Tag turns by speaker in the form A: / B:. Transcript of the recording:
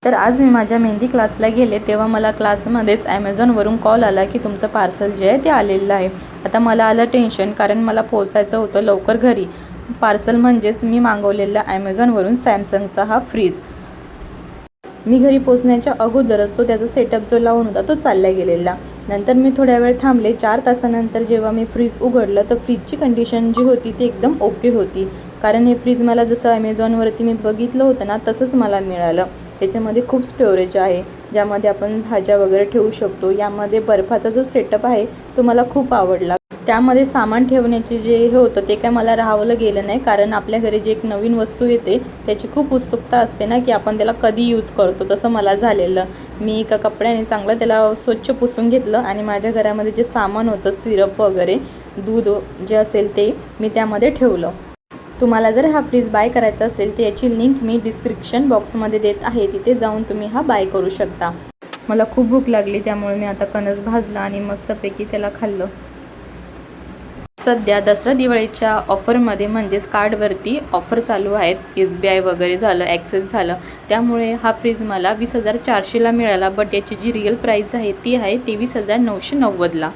A: तर आज मी माझ्या मेहंदी क्लासला गेले तेव्हा मला क्लासमध्येच ॲमेझॉनवरून कॉल आला की तुमचं पार्सल जे आहे ते आलेलं आहे. आता मला आलं टेन्शन, कारण मला पोहोचायचं होतं लवकर घरी. पार्सल म्हणजेच मी मागवलेला ॲमेझॉनवरून सॅमसंगचा हा फ्रीज. मी घरी पोचण्याच्या अगोदरच तो त्याचा सेटअप जो लावून होता तो चालला गेलेला. नंतर मी थोड्या वेळ थांबले. 4 तासानंतर जेव्हा मी फ्रीज उघडलं तर फ्रीजची कंडिशन जी होती ती एकदम ओके होती. कारण हे फ्रीज मला जसं ॲमेझॉनवरती मी बघितलं होतं ना तसंच मला मिळालं. त्याच्यामध्ये खूप स्टोरेज आहे, ज्यामध्ये आपण भाज्या वगैरे ठेवू शकतो. यामध्ये बर्फाचा जो सेटअप आहे तो मला खूप आवडला. त्यामध्ये सामान ठेवण्याचे जे हे होतं ते काय मला राहावलं गेलं नाही, कारण आपल्या घरी जे एक नवीन वस्तू येते त्याची खूप उत्सुकता असते ना की आपण त्याला कधी यूज करतो. तसं मला झालेलं. मी एका कपड्याने चांगलं त्याला स्वच्छ पुसून घेतलं आणि माझ्या घरामध्ये जे सामान होतं, सिरप वगैरे, दूध जे असेल ते मी त्यामध्ये ठेवलं. तुम्हाला जर हा फ्रीज बाय करायचा असेल तर याची लिंक मी डिस्क्रिप्शन बॉक्समध्ये देत आहे, तिथे जाऊन तुम्ही हा बाय करू शकता. मला खूप भूक लागली, त्यामुळे मी आता कणस भाजला आणि मस्तपैकी त्याला खाल्लं. सध्या दसरा दिवाळीच्या ऑफरमध्ये म्हणजेच कार्डवरती ऑफर चालू आहेत. SBI वगैरे झालं, ॲक्सिस झालं, त्यामुळे हा फ्रीज मला 20,400ला मिळाला. बट याची जी रिअल प्राईस आहे ती आहे 23,990ला.